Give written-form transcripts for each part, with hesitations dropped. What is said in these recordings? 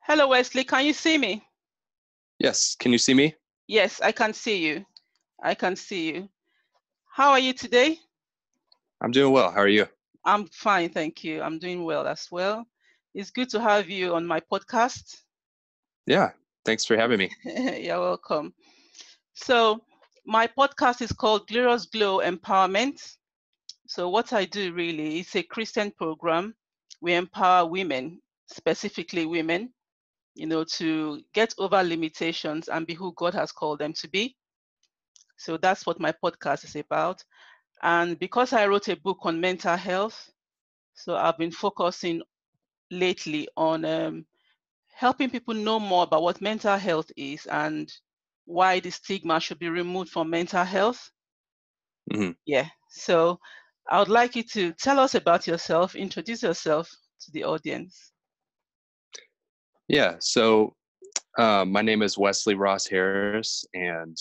Hello, Wesley. Can you see me? Yes. Can you see me? Yes, I can see you. I can see you. How are you today? I'm doing well. How are you? I'm fine, thank you. I'm doing well as well. It's good to have you on my podcast. Yeah. Thanks for having me. You're welcome. So, my podcast is called Glorious Glow Empowerment. So, what I do really is a Christian program. We empower women, specifically women, to get over limitations and be who God has called them to be. So that's what my podcast is about. And because I wrote a book on mental health, so I've been focusing lately on helping people know more about what mental health is and why the stigma should be removed from mental health. Mm-hmm. Yeah. So I would like you to tell us about yourself, introduce yourself to the audience. Yeah. So my name is Wesley Ross Harris, and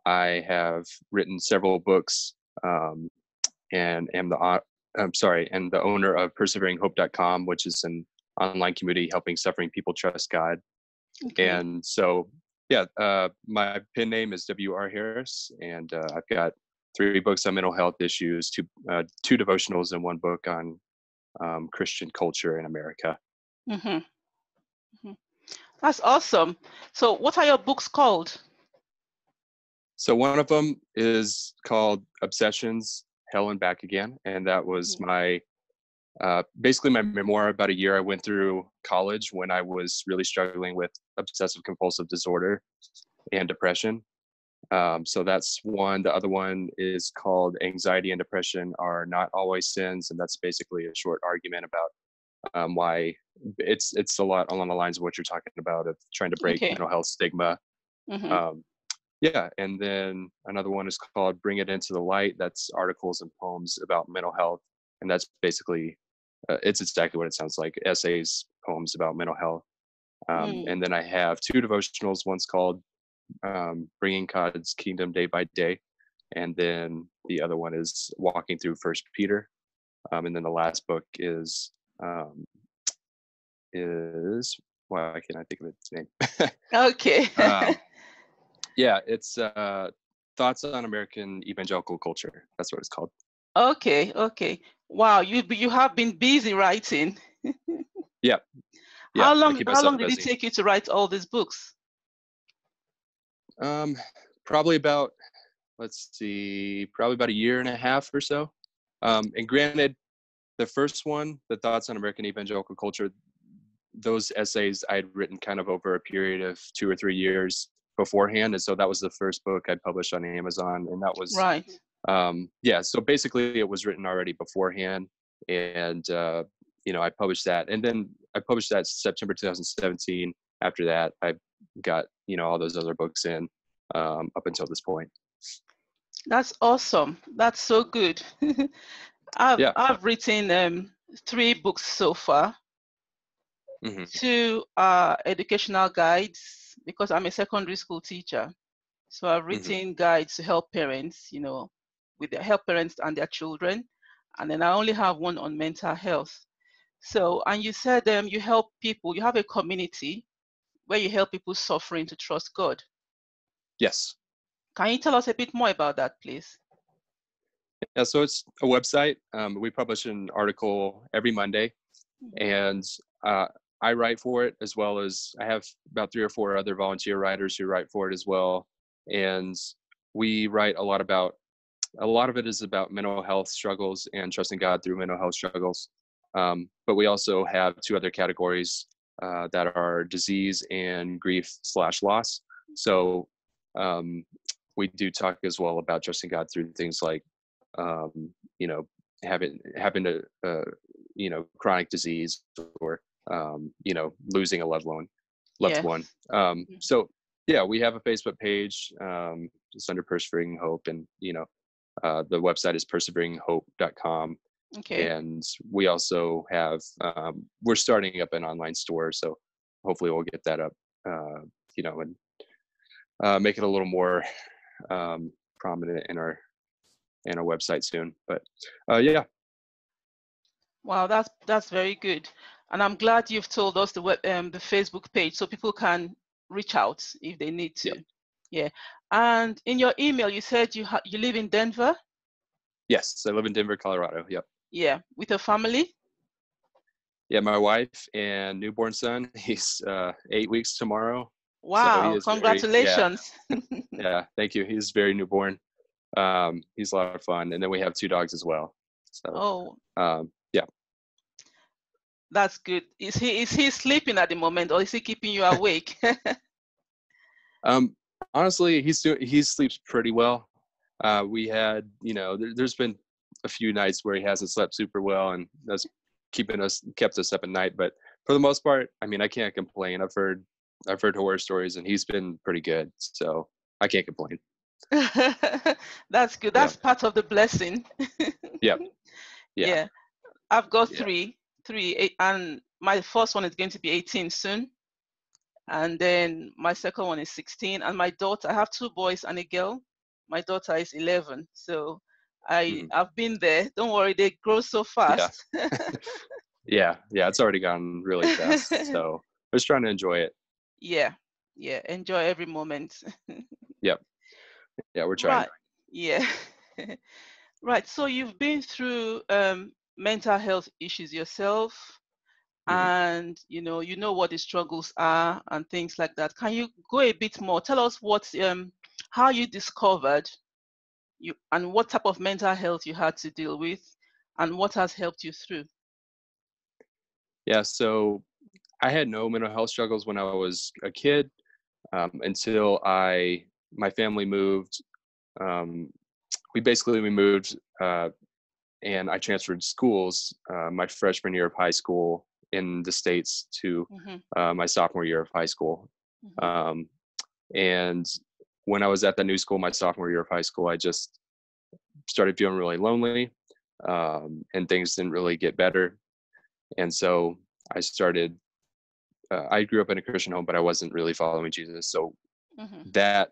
I have written several books and am and the owner of perseveringhope.com, which is an online community helping suffering people trust God. Okay. And so, yeah, my pen name is W.R. Harris, and I've got 3 books on mental health issues, two devotionals, and 1 book on Christian culture in America. Mm-hmm. Mm-hmm. That's awesome. So what are your books called? So one of them is called Obsessions, Hell and Back Again. And that was my basically my memoir about a year I went through college when I was really struggling with obsessive compulsive disorder and depression. So that's one. The other one is called Anxiety and Depression Are Not Always Sins. And that's basically a short argument about why it's a lot along the lines of what you're talking about, of trying to break mental health stigma. Mm-hmm. Yeah, and then another one is called Bring It Into the Light. That's articles and poems about mental health, and that's basically it's exactly what it sounds like: essays, poems about mental health. And then I have 2 devotionals. One's called Bringing God's Kingdom Day by Day, and then the other one is Walking Through First Peter. And then the last book is why can't I think of its name? Okay. Yeah, it's Thoughts on American Evangelical Culture. That's what it's called. Okay, okay. Wow, you have been busy writing. Yeah. How keep long myself did it busy. take you to write all these books? Probably about, let's see, probably about a year and a half or so. And granted, the first one, the Thoughts on American Evangelical Culture, those essays I'd written kind of over a period of 2 or 3 years beforehand, and so that was the first book I'd published on Amazon, and that was Right. yeah. So basically, it was written already beforehand, and I published that, and then I published that September 2017. After that, I got all those other books in up until this point. That's awesome. That's so good. I've written 3 books so far. Mm-hmm. 2 educational guides, because I'm a secondary school teacher. So I've written guides to help parents, help parents and their children. And then I only have one on mental health. So, and you said you help people, you have a community where you help people suffering to trust God. Yes. Can you tell us a bit more about that, please? Yeah, so it's a website. We publish an article every Monday, and I write for it, as well as I have about 3 or 4 other volunteer writers who write for it as well. And we write a lot of it is about mental health struggles and trusting God through mental health struggles. But we also have 2 other categories that are disease and grief/loss. So we do talk as well about trusting God through things like, having chronic disease, or losing a loved one. So yeah, we have a Facebook page, just under Persevering Hope, and the website is perseveringhope.com. Okay. And we also have we're starting up an online store, so hopefully we'll get that up, and make it a little more prominent in our website soon. But yeah. Wow, that's very good. And I'm glad you've told us the Facebook page so people can reach out if they need to. Yep. Yeah. And in your email, you said you live in Denver? Yes, I live in Denver, Colorado. Yep. Yeah. With a family? Yeah, my wife and newborn son. He's 8 weeks tomorrow. So he Wow. is Congratulations. yeah. Thank you. He's very newborn. He's a lot of fun. And then we have 2 dogs as well. So, yeah. That's good. Is he sleeping at the moment, or is he keeping you awake? Honestly, he sleeps pretty well. We had, there's been a few nights where he hasn't slept super well, and that's kept us up at night. But for the most part, I mean, I can't complain. I've heard horror stories, and he's been pretty good, so I can't complain. That's good. That's part of the blessing. Yep. Yeah. I've got three, and my first one is going to be 18 soon. And then my second one is 16. And my daughter, I have 2 boys and a girl. My daughter is 11. So I've been there. Don't worry, they grow so fast. Yeah. It's already gone really fast. So I'm just trying to enjoy it. Yeah. Enjoy every moment. Yep. Yeah, we're trying. Right. Yeah. Right. So you've been through mental health issues yourself, and you know what the struggles are and things like that. Can you go a bit more? Tell us how you discovered you and what type of mental health you had to deal with, and what has helped you through. Yeah. So I had no mental health struggles when I was a kid until my family moved. We moved and I transferred schools my freshman year of high school in the States to my sophomore year of high school. And when I was at the new school, my sophomore year of high school, I just started feeling really lonely, and things didn't really get better. And so I started, I grew up in a Christian home, but I wasn't really following Jesus. So that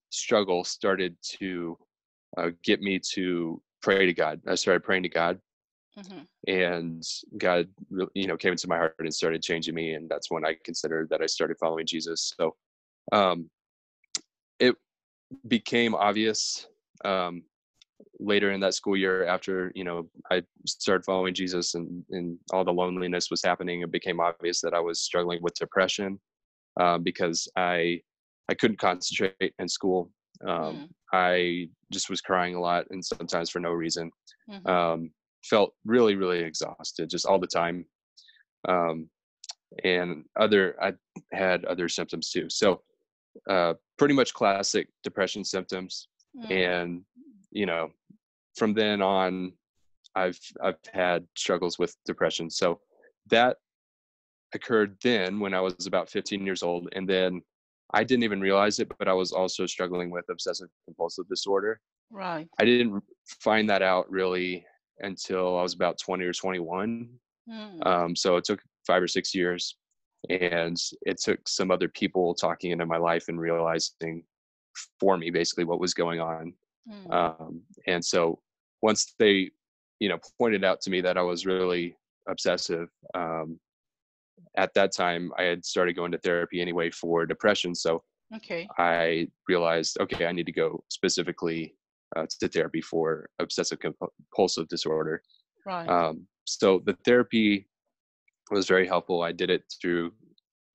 struggle started to get me to pray to God. I started praying to God, and God, came into my heart and started changing me. And that's when I considered that I started following Jesus. So it became obvious later in that school year after, I started following Jesus and all the loneliness was happening. It became obvious that I was struggling with depression because I couldn't concentrate in school. I just was crying a lot and sometimes for no reason. Felt really, really exhausted just all the time. And I had other symptoms too. So pretty much classic depression symptoms. And, from then on, I've had struggles with depression. So that occurred then when I was about 15 years old. And then I didn't even realize it, but I was also struggling with obsessive compulsive disorder. Right. I didn't find that out really until I was about 20 or 21. So it took 5 or 6 years, and it took some other people talking into my life and realizing for me basically what was going on. And so once they, pointed out to me that I was really obsessive, at that time I had started going to therapy anyway for depression. So I realized, okay, I need to go specifically to therapy for obsessive compulsive disorder. Right. So the therapy was very helpful. I did it through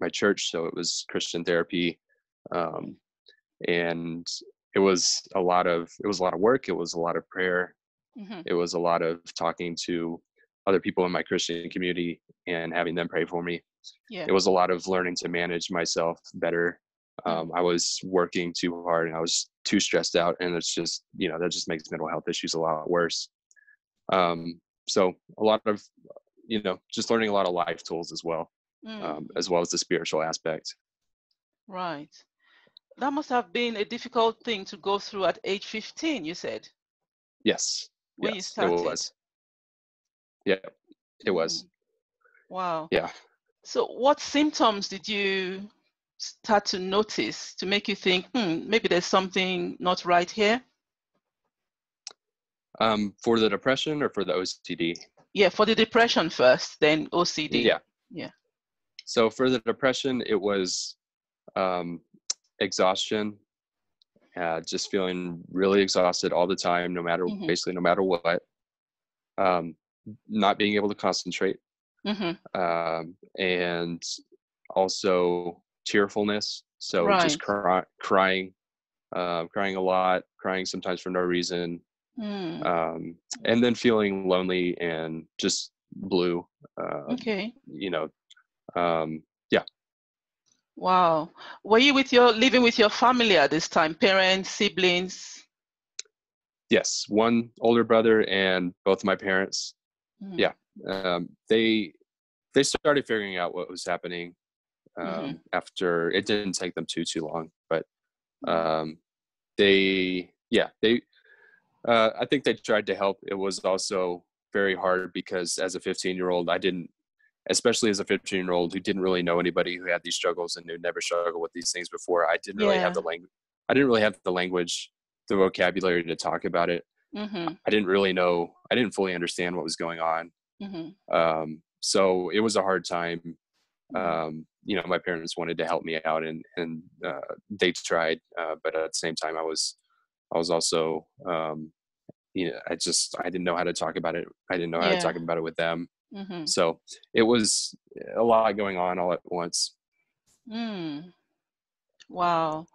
my church, so it was Christian therapy, and it was a lot of work. It was a lot of prayer. It was a lot of talking to other people in my Christian community and having them pray for me. It was a lot of learning to manage myself better. I was working too hard and I was too stressed out, and it's just, that just makes mental health issues a lot worse. So a lot of, just learning a lot of life tools as well as the spiritual aspect. Right. That must have been a difficult thing to go through at age 15, you said. Yes. When you started. It was. Yeah, it was. Wow. Yeah. So what symptoms did you start to notice to make you think, maybe there's something not right here? For the depression or for the OCD? Yeah, for the depression first, then OCD. Yeah. Yeah. So for the depression, it was um, exhaustion, just feeling really exhausted all the time, Mm-hmm. basically no matter what. Um, not being able to concentrate, Mm-hmm. and also cheerfulness. So just Right. crying, crying a lot, crying sometimes for no reason, Mm. and then feeling lonely and just blue. Uh, Okay. you know, yeah. Wow. Were you living with your family at this time? Parents, siblings? Yes, one older brother and both of my parents. Mm. Yeah, they started figuring out what was happening Mm-hmm. after. It didn't take them too long, but Mm. um, they I think they tried to help. It was also very hard because as a 15-year-old, I didn't, especially as a 15-year-old who didn't really know anybody who had these struggles and who never struggled with these things before. I didn't really have Yeah. the language. I didn't really have the language, the vocabulary to talk about it. Mm-hmm. I didn't really know. I didn't fully understand what was going on. Mm-hmm. So it was a hard time. Mm. My parents wanted to help me out, and they tried, but at the same time, I was also, I didn't know how to talk about it. I didn't know how to Yeah. talk about it with them. Mm-hmm. So it was a lot going on all at once. Mm. Wow.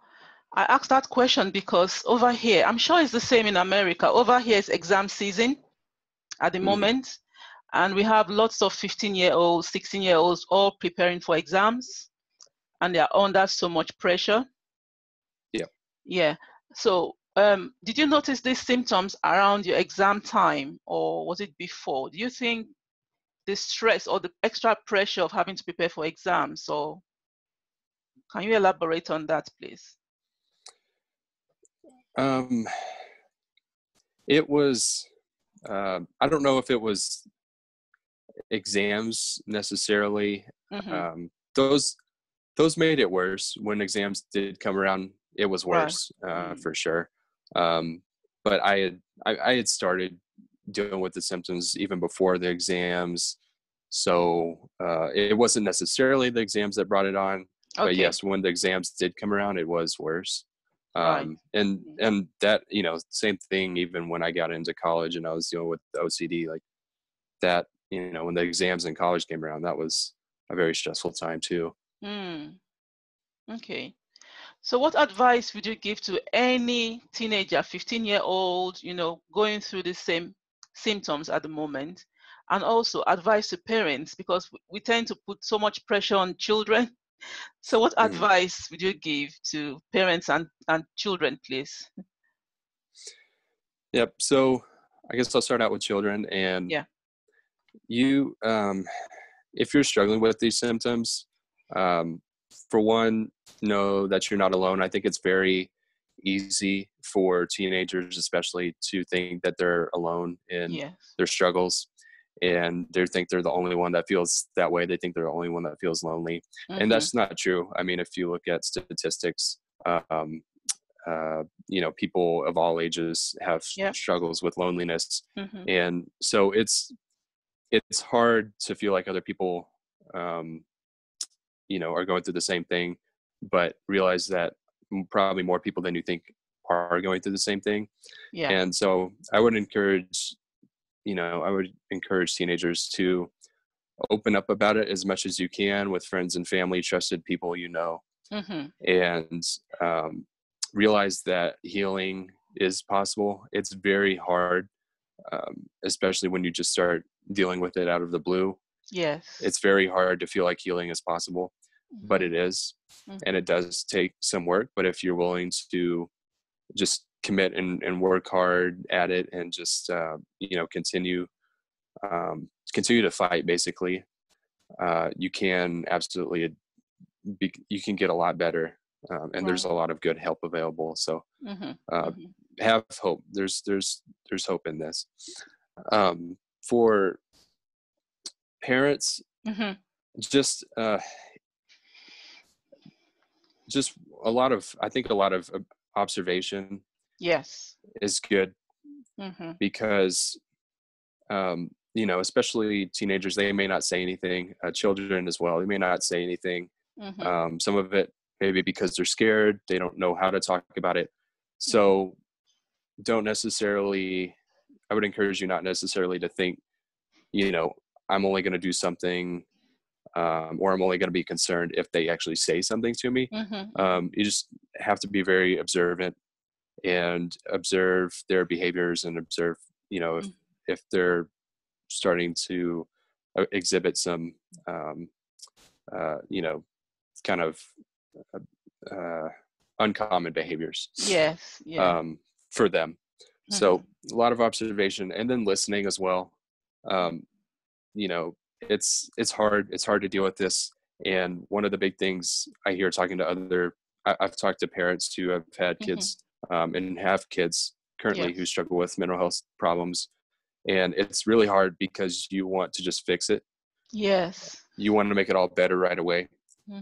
I asked that question because over here, I'm sure it's the same in America. Over here is exam season at the Mm, moment, and we have lots of 15-year-olds, 16-year-olds all preparing for exams, and they are under so much pressure. yeah. Yeah. So, did you notice these symptoms around your exam time, or was it before? Do you think the stress or the extra pressure of having to prepare for exams, or can you elaborate on that, please? Um, it was, I don't know if it was exams necessarily. Mm-hmm. Um, those those made it worse. When exams did come around, it was Right. worse, Mm. for sure. But I had started dealing with the symptoms even before the exams, so it wasn't necessarily the exams that brought it on. But Okay. yes, when the exams did come around, it was worse. Right. And that, same thing. Even when I got into college and I was dealing with the OCD, like that, when the exams in college came around, that was a very stressful time too. Mm. Okay. So what advice would you give to any teenager, 15-year-old, going through the same symptoms at the moment? And also advice to parents, because we tend to put so much pressure on children. So what Mhm. advice would you give to parents and children, please? Yep. So I guess I'll start out with children. And Yeah. you, if you're struggling with these symptoms, um, for one, know that you're not alone. I think it's very easy for teenagers, especially, to think that they're alone in Yes. their struggles, and they think they're the only one that feels that way. They think they're the only one that feels lonely, and Mm-hmm. that's not true. I mean, if you look at statistics, people of all ages have Yeah. struggles with loneliness, Mm-hmm. and so it's hard to feel like other people, um, are going through the same thing, but realize that probably more people than you think are going through the same thing. Yeah. And so I would encourage teenagers to open up about it as much as you can with friends and family, trusted people, Mm-hmm. and realize that healing is possible. It's very hard, especially when you just start dealing with it out of the blue. Yes. It's very hard to feel like healing is possible, but Mm-hmm. it is, and Mm-hmm. it does take some work. But if you're willing to just commit and work hard at it, and just continue to fight, basically, you can absolutely you can get a lot better, and there's Right. a lot of good help available. So Mm-hmm. uh, Mm-hmm. have hope. There's hope in this. For parents, Mm-hmm. just just I think a lot of observation Yes. is good, Mm-hmm. because especially teenagers, they may not say anything. Children as well, they may not say anything. Some of it maybe because they're scared, they don't know how to talk about it. So don't necessarily, I would encourage you not necessarily to think, I'm only going to do something, or I'm only going to be concerned if they actually say something to me. You just have to be very observant and observe their behaviors and observe, if they're starting to exhibit some, kind of uncommon behaviors. Yes. Yeah. For them. So a lot of observation and then listening as well. It's hard. It's hard to deal with this. And one of the big things I hear talking to I've talked to parents who have had kids and have kids currently who struggle with mental health problems. And it's really hard because you want to just fix it. Yes. You want to make it all better right away.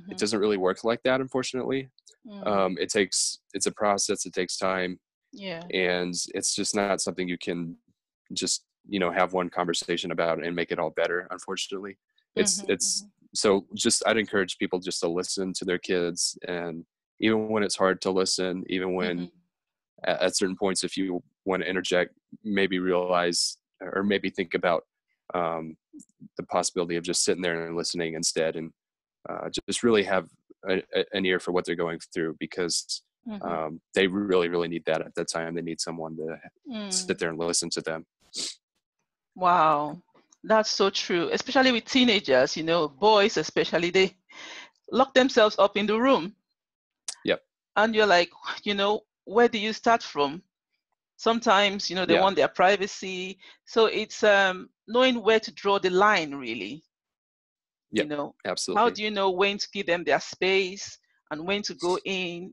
It doesn't really work like that, unfortunately. It's a process. It takes time. Yeah. And it's just not something you can just, have one conversation about and make it all better. Unfortunately, so just, I'd encourage people just to listen to their kids. And even when it's hard to listen, even when at certain points, if you want to interject, maybe realize, or maybe think about the possibility of just sitting there and listening instead, and just really have an ear for what they're going through, because they really, really need that at that time. They need someone to sit there and listen to them. Wow, that's so true. Especially with teenagers, boys especially, they lock themselves up in the room. Yep. And you're like, where do you start from? Sometimes, they want their privacy. So it's knowing where to draw the line, really. Yep, absolutely. How do you know when to give them their space and when to go in,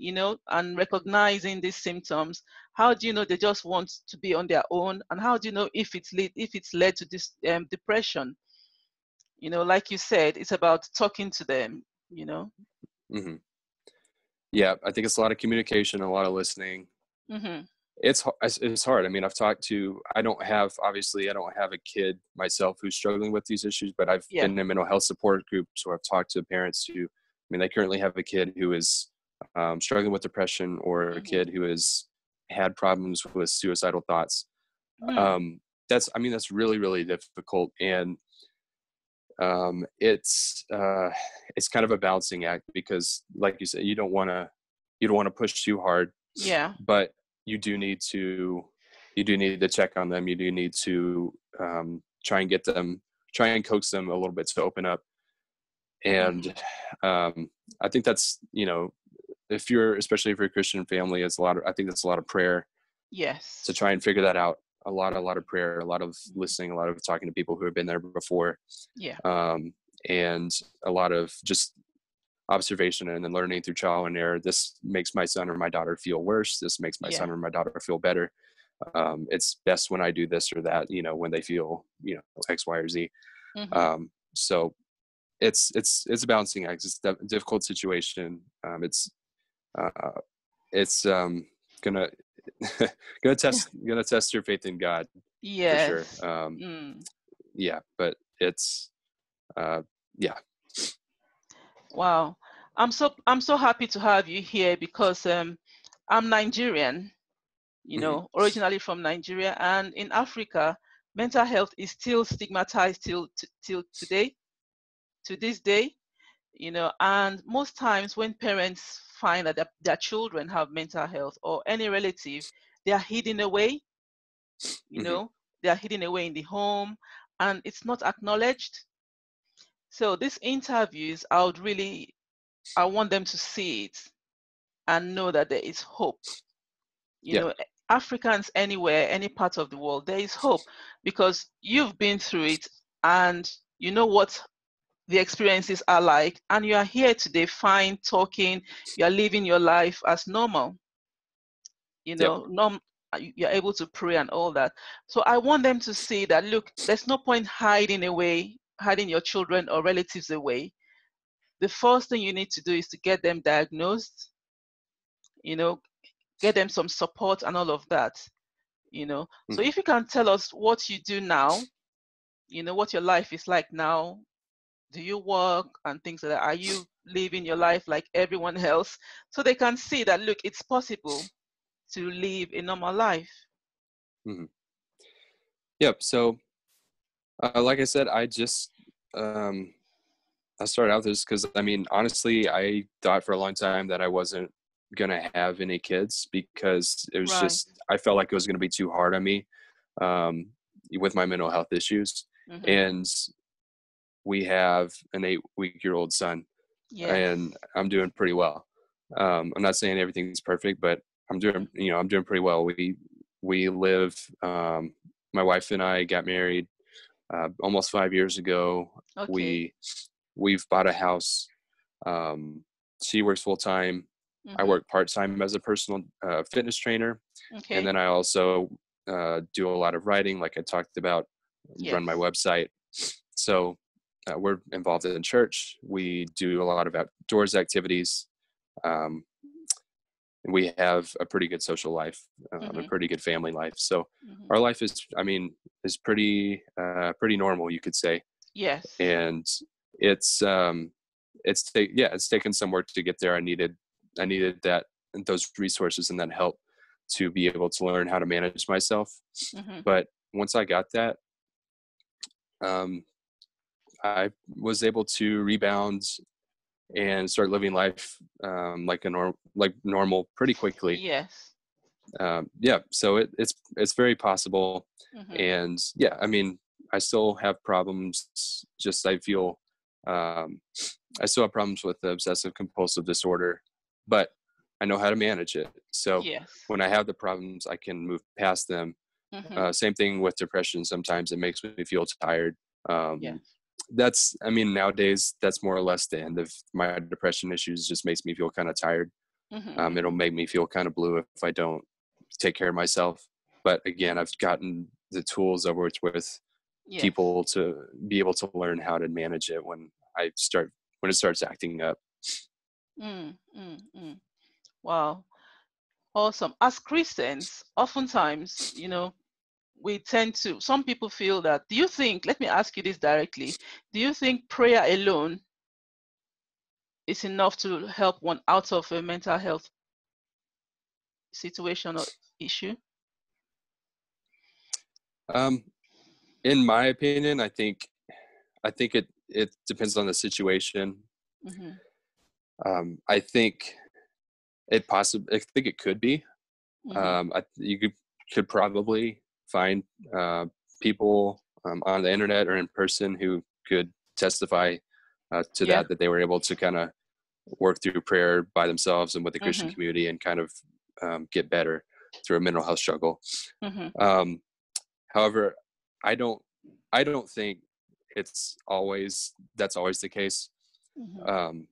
and recognizing these symptoms? How do you know they just want to be on their own? And how do you know if it's led to this depression? Like you said, it's about talking to them, Yeah, I think it's a lot of communication, a lot of listening. It's hard. I mean, I don't have a kid myself who's struggling with these issues, but I've been in mental health support groups where I've talked to parents who, they currently have a kid who is struggling with depression, or a kid who has had problems with suicidal thoughts. That's really, really difficult. And it's kind of a balancing act, because like you said, you don't want to push too hard. Yeah. But you do need to check on them. You do need to try and coax them a little bit to open up. And I think that's, especially if you're a Christian family, I think that's a lot of prayer. Yes. To try and figure that out. A lot of prayer, a lot of listening, a lot of talking to people who have been there before. Yeah. And a lot of just observation, and then learning through trial and error. This makes my son or my daughter feel worse. This makes my son or my daughter feel better. It's best when I do this or that, when they feel, X, Y, or Z. So it's a balancing act. It's a difficult situation. It's gonna test your faith in God. Yes. For sure. Yeah, but it's Wow. I'm so happy to have you here, because I'm Nigerian, originally from Nigeria, and in Africa, mental health is still stigmatized till today, to this day, and most times when parents find that their children have mental health, or any relative, they are hidden away, they are hidden away in the home, and it's not acknowledged. So these interviews, I want them to see it and know that there is hope. Africans anywhere, any part of the world, there is hope, because you've been through it and you know what the experiences are like, and you are here today, fine, talking, you are living your life as normal. You're able to pray and all that. So I want them to see that, look, there's no point hiding your children or relatives away. The first thing you need to do is to get them diagnosed, get them some support and all of that, So if you can tell us what you do now, what your life is like now. Do you work and things like that? Are you living your life like everyone else? So they can see that, look, it's possible to live a normal life. Mm-hmm. Yep. So, like I said, I started out this because, I mean, honestly, I thought for a long time that I wasn't going to have any kids because it was Right. just, I felt like it was going to be too hard on me with my mental health issues. Mm-hmm. And we have an 8-week-old son, Yes. and I'm doing pretty well. I'm not saying everything's perfect, but I'm doing, I'm doing pretty well. We live, my wife and I got married almost 5 years ago. Okay. We've bought a house. She works full time. I Mm-hmm. work part time as a personal fitness trainer, and Okay. then I also do a lot of writing, like I talked about, run my Yes. website. So we're involved in church. We do a lot of outdoors activities. Um, we have a pretty good social life, a Mm-hmm. pretty good family life. So Mm-hmm. our life is, I mean, is pretty normal, you could say. Yes. And it's it's taken some work to get there. I needed those resources and that help to be able to learn how to manage myself. Mm-hmm. But once I got that, um, I was able to rebound and start living life like normal pretty quickly. Yes. Yeah, so it's very possible. Mm-hmm. And yeah, I mean, I still have problems. Just um, I still have problems with the obsessive compulsive disorder, but I know how to manage it. So Yes. when I have the problems, I can move past them. Mm-hmm. Same thing with depression. Sometimes it makes me feel tired. Um, Yes. I mean, nowadays that's more or less the end of my depression issues. Just makes me feel kind of tired. Mm-hmm. It'll Mm-hmm. make me feel kind of blue if I don't take care of myself. But again, I've gotten the tools. I've worked with Yes. people to be able to learn how to manage it when it starts acting up. Mm, mm, mm. Wow. Awesome. As Christians, oftentimes, we tend to, some people feel that, do you think, let me ask you this directly, do you think prayer alone is enough to help one out of a mental health situation or issue? Um, in my opinion, I think it depends on the situation. Mm-hmm. I think I think it could be. Mm-hmm. You could probably find people on the internet or in person who could testify to Yeah. that they were able to kind of work through prayer by themselves and with the Christian Mm-hmm. community and kind of get better through a mental health struggle. Mm-hmm. Um, however, I don't I don't think that's always the case. Mm-hmm. Um,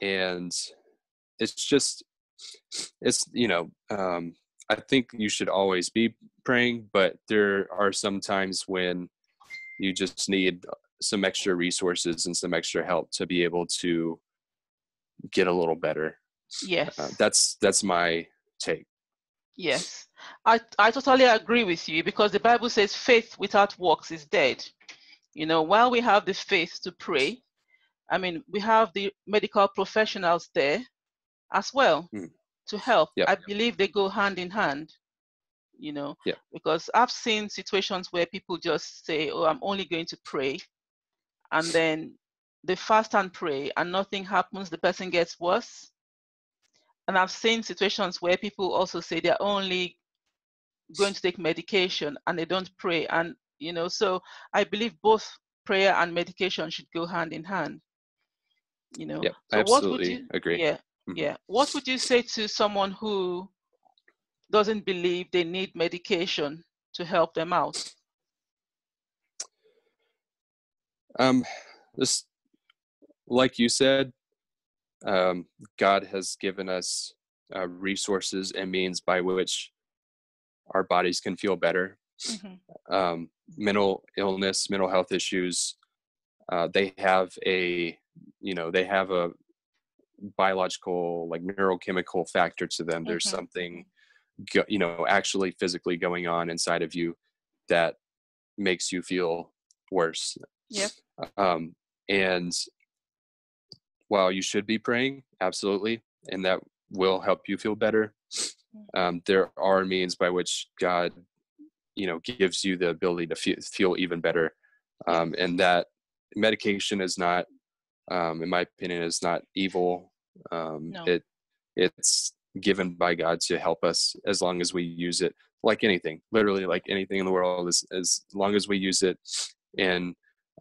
and it's just it's I think you should always be praying, but there are some times when you just need some extra resources and some extra help to be able to get a little better. Yes. That's my take. Yes. I totally agree with you, because the Bible says faith without works is dead. While we have the faith to pray, I mean, we have the medical professionals there as well Mm. to help. Yep. I believe they go hand in hand, Yep. because I've seen situations where people just say, oh, I'm only going to pray. And then they fast and pray and nothing happens. The person gets worse. And I've seen situations where people also say they're only going to take medication and they don't pray. And, so I believe both prayer and medication should go hand in hand. Yep. I So what would absolutely you, agree. yeah, Mm-hmm. yeah. What would you say to someone who doesn't believe they need medication to help them out? Um, this, like you said, um, God has given us resources and means by which our bodies can feel better. Mm-hmm. Mental illness, mental health issues, they have they have a biological, like neurochemical factor to them. There's Mm-hmm. something, actually physically going on inside of you that makes you feel worse. Yep. And while you should be praying, absolutely, and that will help you feel better, there are means by which God, gives you the ability to feel even better. And that medication is not, in my opinion, is not evil. No. It's given by God to help us as long as we use it, like anything, literally like anything in the world, as long as we use it in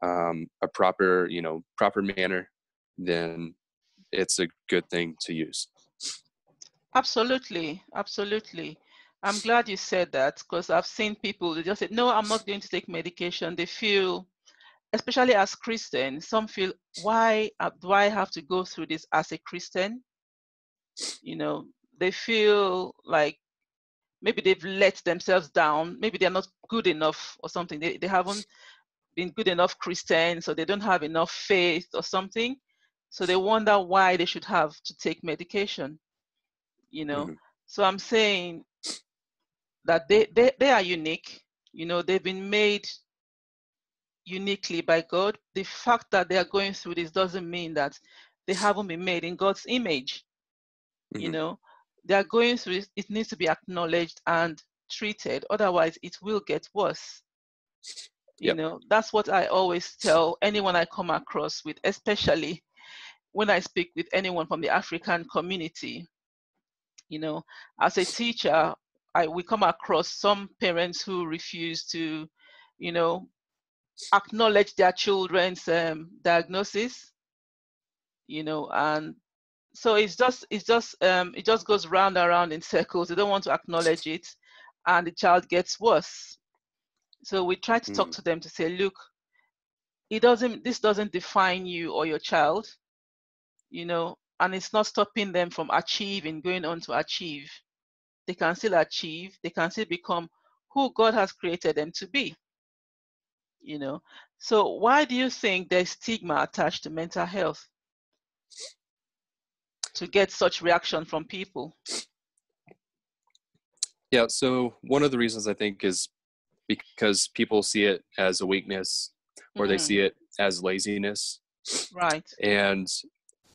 a proper manner, then it's a good thing to use. Absolutely. I'm glad you said that, because I've seen people, they just say, no, I'm not going to take medication. They feel, especially as Christians, some feel, why do I have to go through this as a Christian? They feel like maybe they've let themselves down. Maybe they're not good enough or something. They haven't been good enough Christians, or they don't have enough faith or something. So they wonder why they should have to take medication, Mm-hmm. So I'm saying that they are unique. They've been made uniquely by God. The fact that they are going through this doesn't mean that they haven't been made in God's image. Mm-hmm. They are going through it. It needs to be acknowledged and treated. Otherwise, it will get worse. Yep. That's what I always tell anyone I come across with, especially when I speak with anyone from the African community. As a teacher, we come across some parents who refuse to, acknowledge their children's diagnosis, and so it just goes round and round in circles. They don't want to acknowledge it, and the child gets worse. So we try to talk to them to say, look, this doesn't define you or your child, and it's not stopping them from going on to achieve. They can still achieve, they can still become who God has created them to be. So why do you think there's stigma attached to mental health to get such reaction from people? Yeah, so one of the reasons I think is because people see it as a weakness, or they see it as laziness. Right. And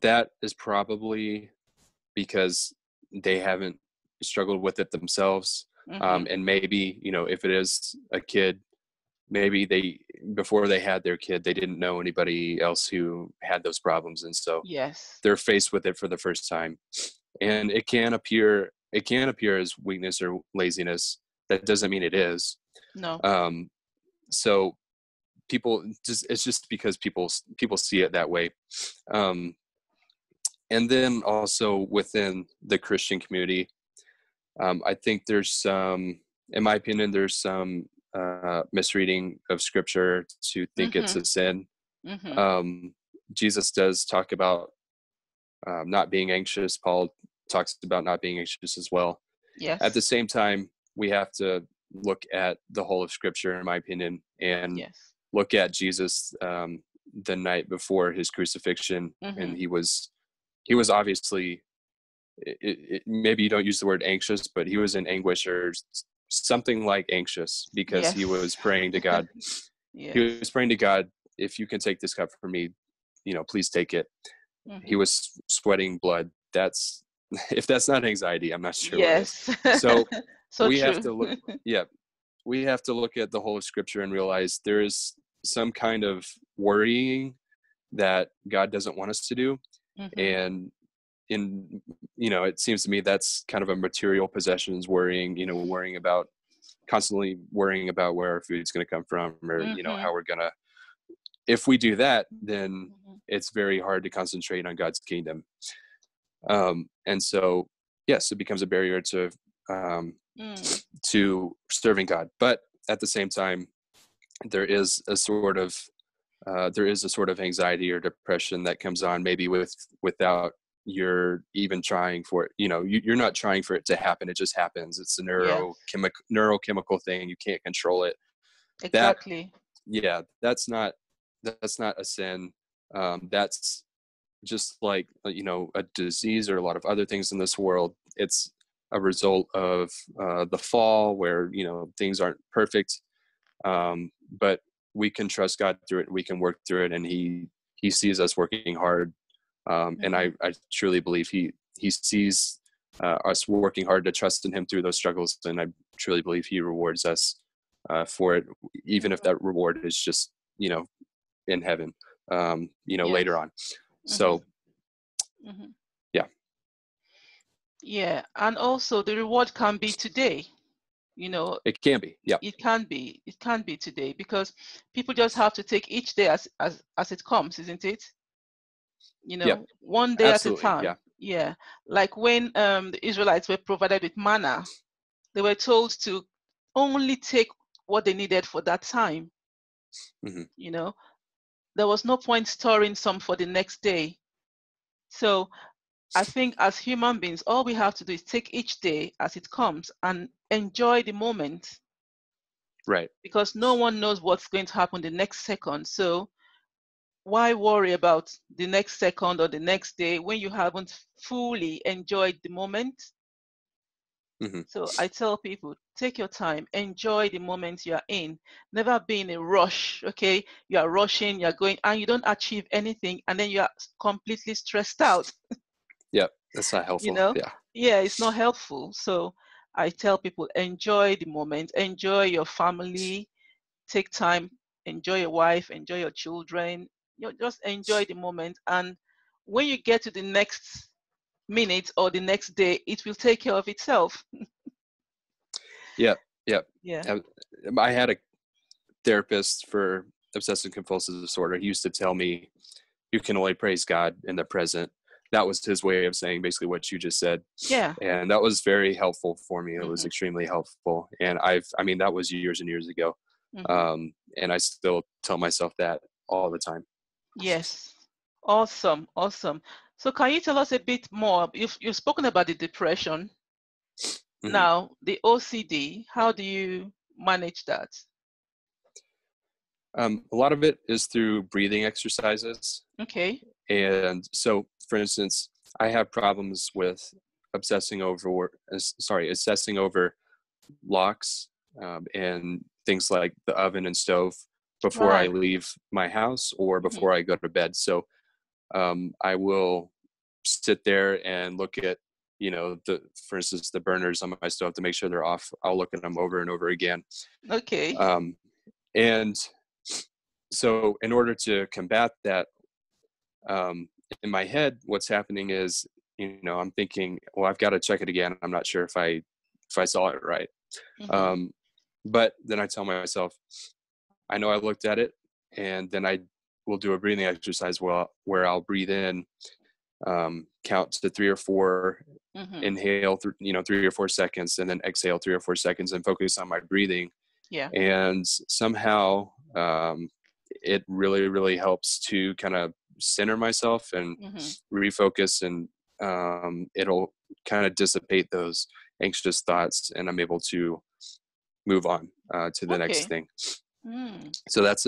that is probably because they haven't struggled with it themselves. And maybe, if it is a kid, maybe before they had their kid, they didn't know anybody else who had those problems. And so Yes. they're faced with it for the first time. And it can appear as weakness or laziness. That doesn't mean it is. No. So it's just because people see it that way. And then also within the Christian community, I think there's some, in my opinion, there's some misreading of scripture to think it's a sin. Jesus does talk about not being anxious. Paul talks about not being anxious as well. Yes. At the same time, we have to look at the whole of scripture, in my opinion, and look at Jesus the night before his crucifixion. And he was obviously, maybe you don't use the word anxious, but he was in anguish, or something like anxious, because he was praying to God. He was praying to God, if you can take this cup from me, please take it. He was sweating blood. If that's not anxiety, I'm not sure what is. So, we have to look. We have to look at the whole of scripture and realize there is some kind of worrying that God doesn't want us to do. And it seems to me that's kind of a material possessions worrying, constantly worrying about where our food's going to come from, or, how we're going to, if we do that, then it's very hard to concentrate on God's kingdom. And so, yes, it becomes a barrier to serving God. But at the same time, there is a sort of anxiety or depression that comes on, maybe without you're even trying for it. You're not trying for it to happen. It just happens. It's a neurochemical thing. You can't control it. Exactly. That's not a sin. That's just like, a disease or a lot of other things in this world. It's a result of the fall, where, things aren't perfect. But we can trust God through it. We can work through it, and He sees us working hard. And I truly believe He sees us working hard to trust in Him through those struggles, and I truly believe He rewards us for it, even if that reward is just in heaven, Yes. later on. So, yeah, and also the reward can be today. It can be, yeah. It can be today, because people just have to take each day as it comes, isn't it? One day Absolutely, at a time. Yeah. Like when the Israelites were provided with manna, they were told to only take what they needed for that time. There was no point storing some for the next day. So I think as human beings, all we have to do is take each day as it comes and enjoy the moment. Right. Because no one knows what's going to happen the next second. So why worry about the next second or the next day when you haven't fully enjoyed the moment? So I tell people, take your time, enjoy the moment you're in. Never be in a rush, okay? You are rushing, you're going, and you don't achieve anything, and then you are completely stressed out. Yeah, that's not helpful. Yeah, it's not helpful. So I tell people, enjoy the moment, enjoy your family, take time, enjoy your wife, enjoy your children. Just enjoy the moment, and when you get to the next minute or the next day, it will take care of itself. Yeah. Yeah. I had a therapist for obsessive compulsive disorder. He used to tell me, you can only praise God in the present. That was his way of saying basically what you just said. Yeah. And that was very helpful for me. It was extremely helpful. And that was years and years ago. And I still tell myself that all the time. Yes. Awesome. So can you tell us a bit more? You've spoken about the depression. Now, the OCD, how do you manage that? A lot of it is through breathing exercises. Okay. And so, for instance, I have problems with assessing over locks and things like the oven and stove before I leave my house or before I go to bed. So I will sit there and look at, for instance, the burners on my stove to make sure they're off. I'll look at them over and over again. Okay. And so in order to combat that, in my head, what's happening is, I'm thinking, well, I've got to check it again. I'm not sure if I saw it right. But then I tell myself, I know I looked at it, and then I will do a breathing exercise where I'll breathe in, count to 3 or 4, inhale, 3 or 4 seconds, and then exhale 3 or 4 seconds, and focus on my breathing. Yeah. And somehow it really, really helps to kind of center myself and refocus, and it'll kind of dissipate those anxious thoughts, and I'm able to move on to the next thing. So that's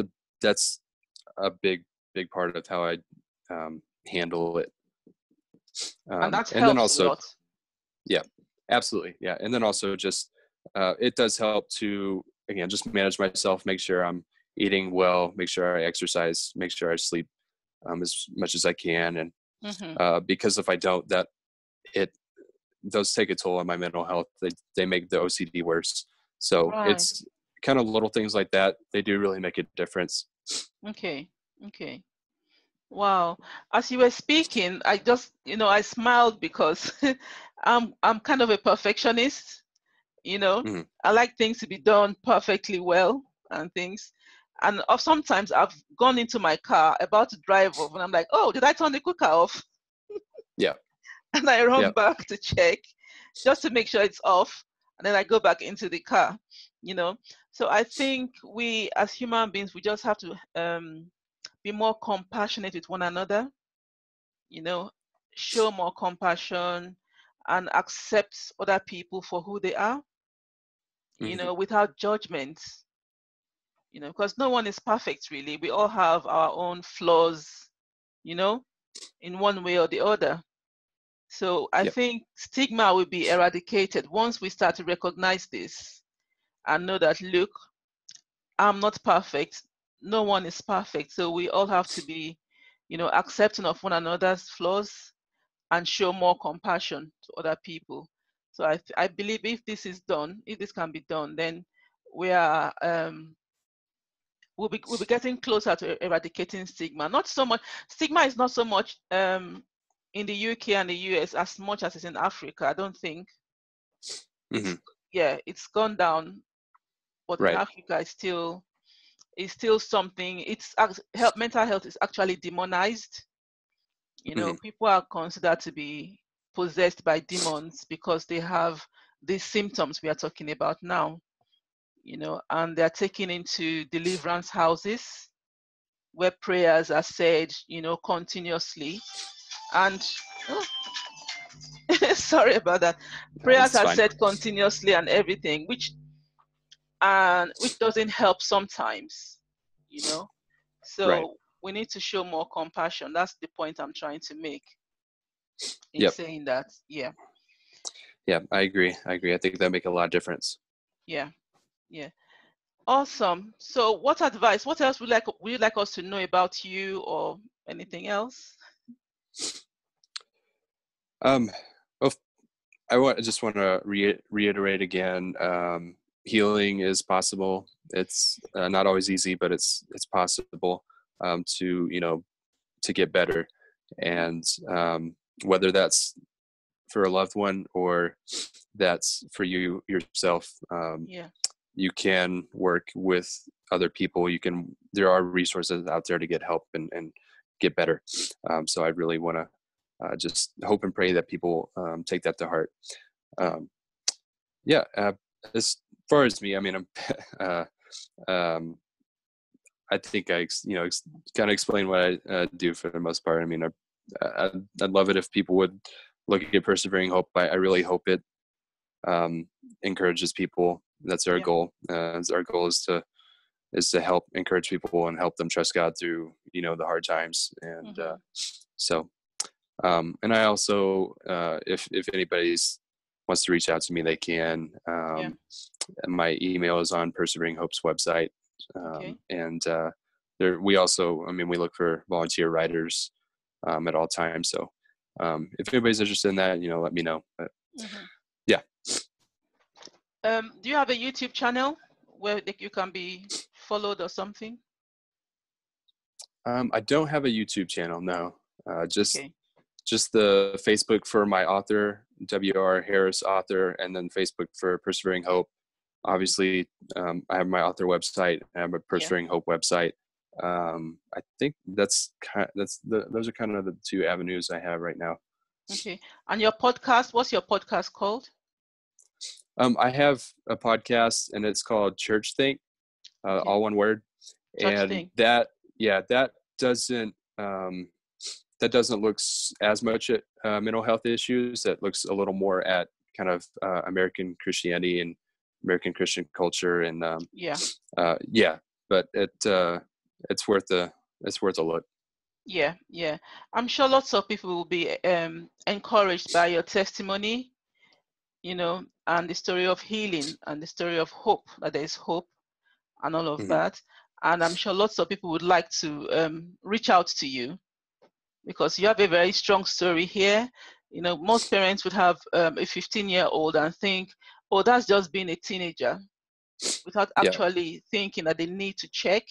a big part of how I handle it. And that helps then also, a lot. Yeah, absolutely. Yeah. And then also just, it does help to, again, just manage myself, make sure I'm eating well, make sure I exercise, make sure I sleep as much as I can. And because if I don't, those take a toll on my mental health. They make the OCD worse. So it's kind of little things like that. They do really make a difference. Okay. Wow. As you were speaking, I just, I smiled because I'm kind of a perfectionist, I like things to be done perfectly well and things. And sometimes I've gone into my car about to drive off, and I'm like, oh, did I turn the cooker off? Yeah. And I run back to check just to make sure it's off. And then I go back into the car, So I think we as human beings, we just have to be more compassionate with one another, show more compassion and accept other people for who they are, without judgment, because no one is perfect, really. We all have our own flaws, in one way or the other. So I think stigma will be eradicated once we start to recognize this and know that, look, I'm not perfect. no one is perfect. So we all have to be, accepting of one another's flaws and show more compassion to other people. So I believe if this is done, if this can be done, then we are we'll be getting closer to eradicating stigma. Not so much stigma is not so much in the UK and the US as much as it's in Africa. I don't think. Mm-hmm. It's gone down, but in Right. Africa it's still something. Mental health is actually demonized. Mm-hmm. People are considered to be possessed by demons because they have these symptoms we are talking about now. And they're taken into deliverance houses where prayers are said, continuously. And sorry about that. Prayers That's are fine. said continuously and everything, which doesn't help sometimes, Right. So we need to show more compassion. That's the point I'm trying to make in Yep. saying that. Yeah. Yeah, I agree. I think that make a lot of difference. Yeah. Awesome. So what else would you like us to know about you or anything else? Well, I just want to reiterate again. Healing is possible. It's not always easy, but it's possible to get better, and whether that's for a loved one or that's for you yourself. You can work with other people. There are resources out there to get help and get better. So I really want to just hope and pray that people take that to heart. As far as me, I mean, I think I kind of explain what I do for the most part. I mean, I'd love it if people would look at Persevering Hope. I really hope it encourages people. That's our goal. Our goal is to help encourage people and help them trust God through the hard times. And and I also if anybody wants to reach out to me, they can. My email is on Persevering Hope's website. And we also, we look for volunteer writers at all times. So if anybody's interested in that, let me know. But, yeah. Do you have a YouTube channel where you can be followed or something? I don't have a YouTube channel, no. Just the Facebook for my author, W.R. Harris author, and then Facebook for Persevering Hope. Obviously, I have my author website. I have a Persevering Hope website. I think those are kind of the two avenues I have right now. Okay. And your podcast, what's your podcast called? I have a podcast and it's called Church Think, all one word. And that doesn't look as much at mental health issues. That looks a little more at kind of American Christianity and American Christian culture. And but it's worth a look. Yeah. I'm sure lots of people will be encouraged by your testimony, and the story of healing and the story of hope, that there is hope and all of that. And I'm sure lots of people would like to reach out to you because you have a very strong story here. Most parents would have a 15-year-old and think, oh, that's just being a teenager, without actually thinking that they need to check,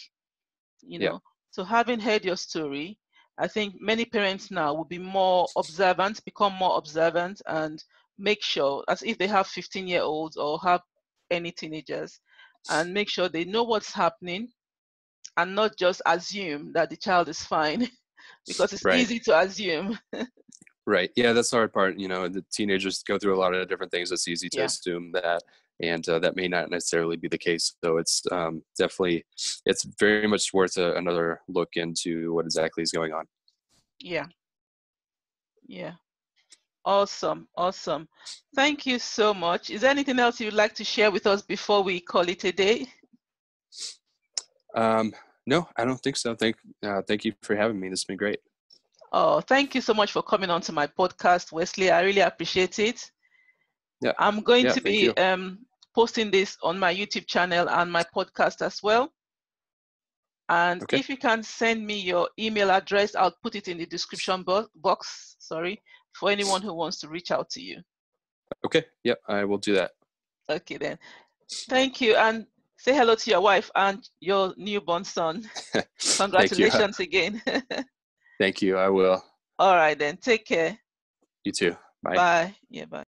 So having heard your story, I think many parents now will be become more observant and make sure, as if they have 15-year-olds or have any teenagers, and make sure they know what's happening and not just assume that the child is fine because it's easy to assume. Right. Yeah, that's the hard part. The teenagers go through a lot of different things. It's easy to assume that, and that may not necessarily be the case. So it's definitely, it's very much worth another look into what exactly is going on. Yeah. Awesome. Thank you so much. Is there anything else you'd like to share with us before we call it a day? No, I don't think so. Thank you for having me. This has been great. Oh, thank you so much for coming on to my podcast, Wesley. I really appreciate it. Yeah. I'm going to be posting this on my YouTube channel and my podcast as well. And Okay. if you can send me your email address, I'll put it in the description box, for anyone who wants to reach out to you. Okay. Yep, I will do that. Okay, then. Thank you. And say hello to your wife and your newborn son. Congratulations again. Thank you. I will. All right, then. Take care. You too. Bye. Bye. Yeah, bye.